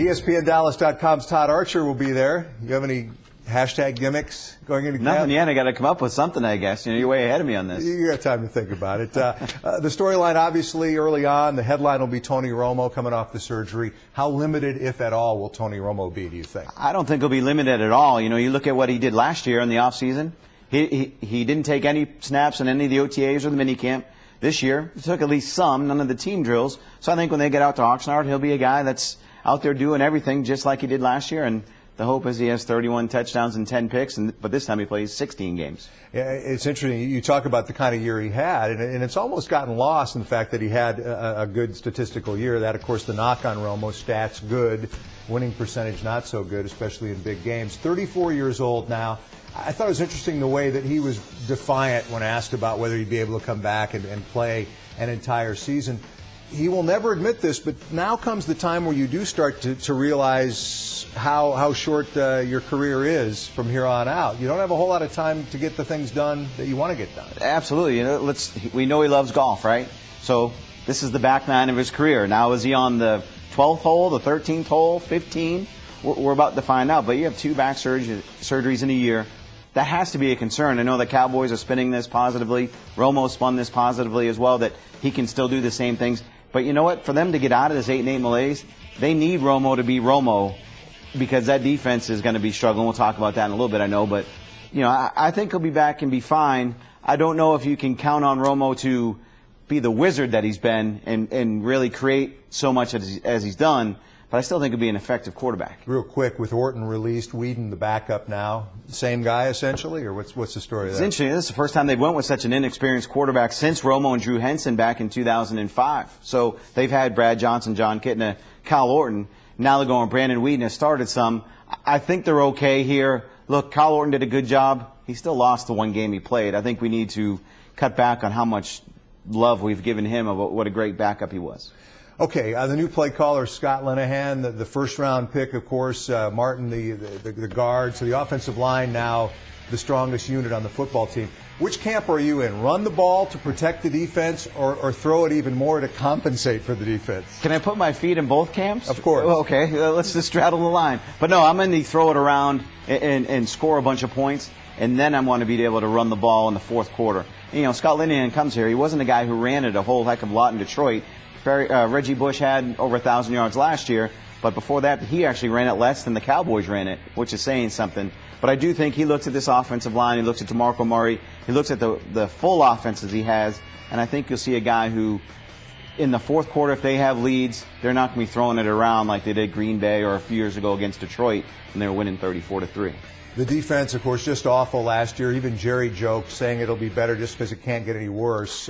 ESPNDallas.com's Todd Archer will be there. You have any hashtag gimmicks going into camp? Nothing yet. I got to come up with something, I guess. You know, you're way ahead of me on this. You got time to think about it. The storyline, obviously, early on, the headline will be Tony Romo coming off the surgery. How limited, if at all, will Tony Romo be, do you think? I don't think he'll be limited at all. You know, you look at what he did last year in the offseason. He didn't take any snaps in any of the OTAs or the minicamp. This year, he took at least some, none of the team drills. So I think when they get out to Oxnard, he'll be a guy that's out there doing everything just like he did last year. And the hope is he has 31 touchdowns and 10 picks, but this time he plays 16 games. Yeah, it's interesting. You talk about the kind of year he had, and it's almost gotten lost in the fact that he had a good statistical year. That, of course, the knock on Romo, stats good, winning percentage not so good, especially in big games. 34 years old now. I thought it was interesting the way that he was defiant when asked about whether he'd be able to come back and play an entire season. He will never admit this, but now comes the time where you do start to realize how short your career is from here on out. You don't have a whole lot of time to get the things done that you want to get done. Absolutely. You know, we know he loves golf, right? So this is the back nine of his career. Now is he on the 12th hole, the 13th hole, 15? We're about to find out. But you have 2 back surgeries in a year. That has to be a concern. I know the Cowboys are spinning this positively. Romo spun this positively as well, that he can still do the same things. But you know what? For them to get out of this 8-8 malaise, they need Romo to be Romo because that defense is going to be struggling. We'll talk about that in a little bit, I know. But, you know, I think he'll be back and be fine. I don't know if you can count on Romo to be the wizard that he's been and really create so much as he's done. But I still think he'll be an effective quarterback. Real quick, with Orton released, Whedon the backup now, same guy essentially, or what's the story of that? It's interesting. This is the first time they've went with such an inexperienced quarterback since Romo and Drew Henson back in 2005. So they've had Brad Johnson, John Kitna, Kyle Orton. Now they're going Brandon Whedon has started some. I think they're okay here. Look, Kyle Orton did a good job. He still lost the one game he played. I think we need to cut back on how much love we've given him about what a great backup he was. Okay, the new play caller, Scott Linehan, the first-round pick, of course, Martin, the guard. So the offensive line now the strongest unit on the football team. Which camp are you in? Run the ball to protect the defense or throw it even more to compensate for the defense? Can I put my feet in both camps? Of course. Okay, let's just straddle the line. But no, I'm in the throw it around and score a bunch of points, and then I want to be able to run the ball in the fourth quarter. You know, Scott Linehan comes here. He wasn't a guy who ran it a whole heck of a lot in Detroit. Reggie Bush had over 1,000 yards last year, but before that, he actually ran it less than the Cowboys ran it, which is saying something. But I do think he looks at this offensive line, he looks at DeMarco Murray, he looks at the full offenses he has, and I think you'll see a guy who, in the fourth quarter, if they have leads, they're not going to be throwing it around like they did Green Bay or a few years ago against Detroit, and they were winning 34-3. The defense, of course, just awful last year. Even Jerry joked, saying it'll be better just because it can't get any worse.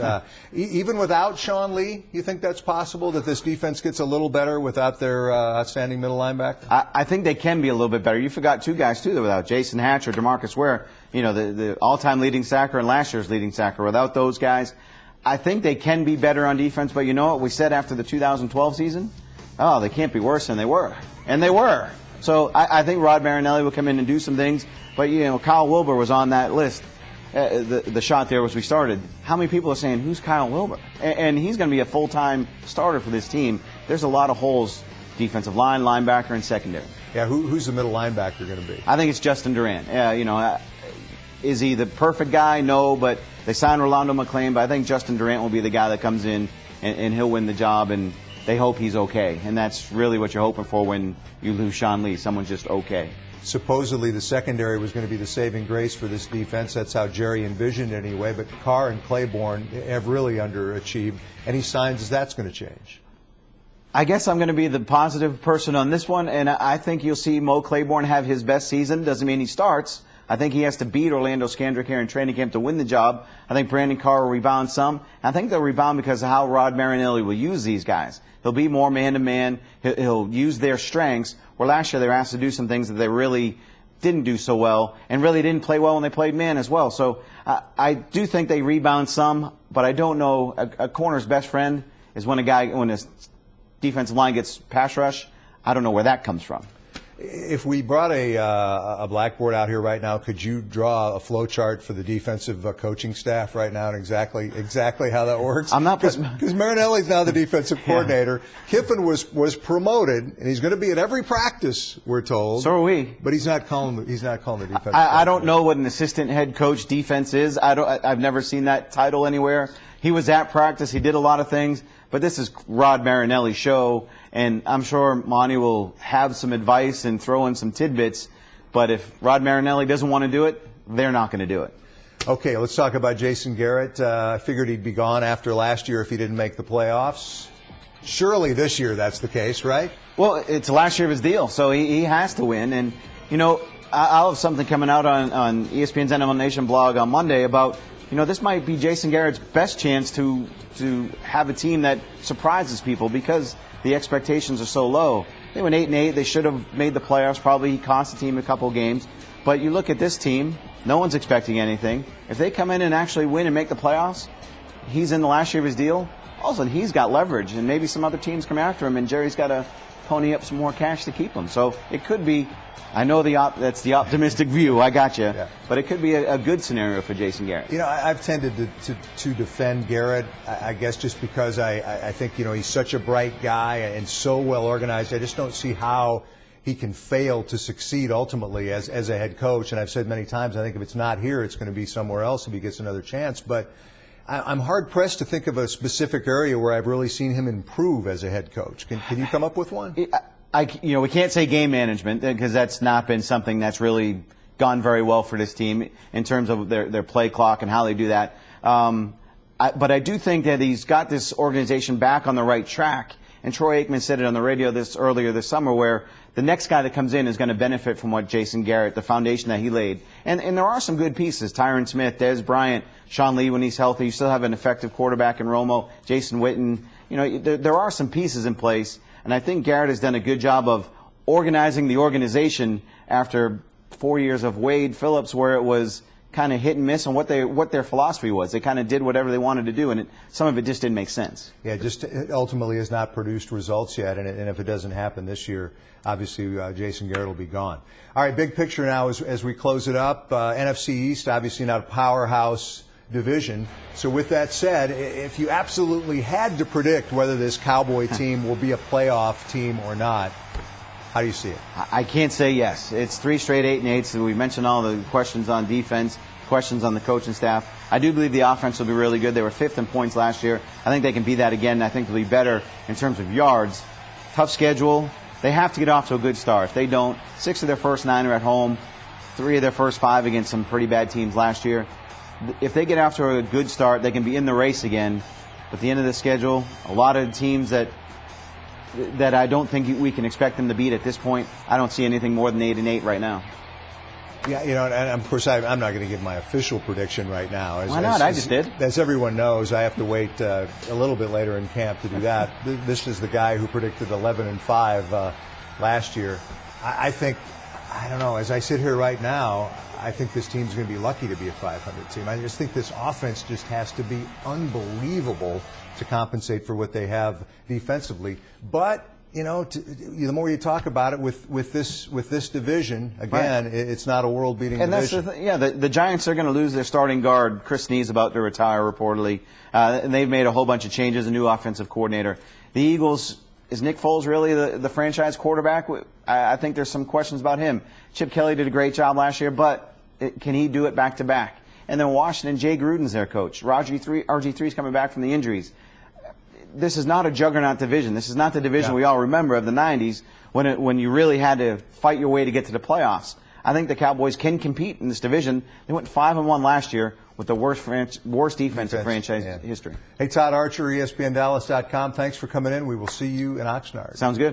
Even without Sean Lee, you think that's possible, that this defense gets a little better without their outstanding middle linebacker? I think they can be a little bit better. You forgot 2 guys, too, without Jason Hatcher, DeMarcus Ware, you know, the all-time leading sacker and last year's leading sacker. Without those guys, I think they can be better on defense. But you know what we said after the 2012 season? Oh, they can't be worse than they were. And they were. So I think Rod Marinelli will come in and do some things. But, you know, Kyle Wilber was on that list. The shot there was we started. How many people are saying, who's Kyle Wilber? And he's going to be a full-time starter for this team. There's a lot of holes, defensive line, linebacker, and secondary. Yeah, who's the middle linebacker going to be? I think it's Justin Durant. You know, is he the perfect guy? No, but they signed Rolando McClain. But I think Justin Durant will be the guy that comes in and he'll win the job. And they hope he's okay. And that's really what you're hoping for when you lose Sean Lee. Someone's just okay. Supposedly the secondary was going to be the saving grace for this defense. That's how Jerry envisioned it anyway. But Carr and Claiborne have really underachieved. Any signs that's going to change? I guess I'm going to be the positive person on this one. And I think you'll see Mo Claiborne have his best season. Doesn't mean he starts. I think he has to beat Orlando Scandrick here in training camp to win the job. I think Brandon Carr will rebound some. I think they'll rebound because of how Rod Marinelli will use these guys. He'll be more man-to-man. He'll use their strengths, where last year they were asked to do some things that they really didn't do so well and really didn't play well when they played man as well. So I do think they rebound some, but I don't know. A corner's best friend is when a defensive line gets pass rush. I don't know where that comes from. If we brought a blackboard out here right now, could you draw a flow chart for the defensive coaching staff right now and exactly how that works? I'm not because Marinelli's now the defensive coordinator. Kiffin was promoted, and he's going to be at every practice, we're told. So are we. But he's not calling the defense. I don't know what an assistant head coach defense is. I've never seen that title anywhere. He was at practice. He did a lot of things. But this is Rod Marinelli's show, and I'm sure Monty will have some advice and throw in some tidbits. But if Rod Marinelli doesn't want to do it, they're not going to do it. Okay, let's talk about Jason Garrett. I figured he'd be gone after last year if he didn't make the playoffs. Surely this year that's the case, right? Well, it's the last year of his deal, so he has to win. And, you know, I'll have something coming out on ESPN's NFL Nation blog on Monday about, you know, this might be Jason Garrett's best chance to have a team that surprises people because the expectations are so low. They went 8-8. They should have made the playoffs. Probably he cost the team a couple of games. But you look at this team, no one's expecting anything. If they come in and actually win and make the playoffs, he's in the last year of his deal. All of a sudden, he's got leverage, and maybe some other teams come after him, and Jerry's got to pony up some more cash to keep him. So it could be. I know that's the optimistic view. I got you. Yeah. But it could be a good scenario for Jason Garrett. You know, I've tended to defend Garrett, I guess, just because I think, you know, he's such a bright guy and so well organized. I just don't see how he can fail to succeed ultimately as a head coach. And I've said many times, I think if it's not here, it's going to be somewhere else if he gets another chance. But I'm hard-pressed to think of a specific area where I've really seen him improve as a head coach. Can you come up with one? You know, we can't say game management because that's not been something that's really gone very well for this team in terms of their play clock and how they do that. But I do think that he's got this organization back on the right track. And Troy Aikman said it on the radio earlier this summer, where the next guy that comes in is going to benefit from what Jason Garrett, the foundation that he laid. And there are some good pieces. Tyron Smith, Dez Bryant, Sean Lee when he's healthy. You still have an effective quarterback in Romo, Jason Witten. You know, there are some pieces in place. And I think Garrett has done a good job of organizing the organization after 4 years of Wade Phillips, where it was kind of hit and miss on what their philosophy was. They kind of did whatever they wanted to do, and some of it just didn't make sense. Yeah, just ultimately has not produced results yet, and if it doesn't happen this year, obviously Jason Garrett will be gone. All right, big picture now as we close it up. NFC East, obviously not a powerhouse division. So with that said, if you absolutely had to predict whether this Cowboy team will be a playoff team or not, how do you see it? I can't say yes. It's 3 straight 8-8. So we mentioned all the questions on defense, questions on the coaching staff. I do believe the offense will be really good. They were 5th in points last year. I think they can be that again. I think they'll be better in terms of yards. Tough schedule. They have to get off to a good start. If they don't, 6 of their first 9 are at home, 3 of their first 5 against some pretty bad teams last year. If they get off to a good start, they can be in the race again. But at the end of the schedule, a lot of teams that I don't think we can expect them to beat at this point. I don't see anything more than 8-8 right now. Yeah, you know, and of course I'm not going to give my official prediction right now. Why not? I just did. As everyone knows, I have to wait a little bit later in camp to do that. This is the guy who predicted 11-5 last year. I think, I don't know, as I sit here right now, I think this team's going to be lucky to be a 500 team. I just think this offense just has to be unbelievable to compensate for what they have defensively. But, you know, the more you talk about it with this division, again, right, it's not a world-beating division. And that's the thing. Yeah, the Giants are going to lose their starting guard. Chris Snead's about to retire, reportedly. And they've made a whole bunch of changes, a new offensive coordinator. The Eagles, is Nick Foles really the franchise quarterback? I think there's some questions about him. Chip Kelly did a great job last year, but can he do it back-to-back? And then Washington, Jay Gruden's their coach. RG3's coming back from the injuries. This is not a juggernaut division. This is not the division we all remember of the 90s when you really had to fight your way to get to the playoffs. I think the Cowboys can compete in this division. They went 5-1 last year with the worst defense in franchise history. Hey, Todd Archer, ESPNDallas.com. Thanks for coming in. We will see you in Oxnard. Sounds good.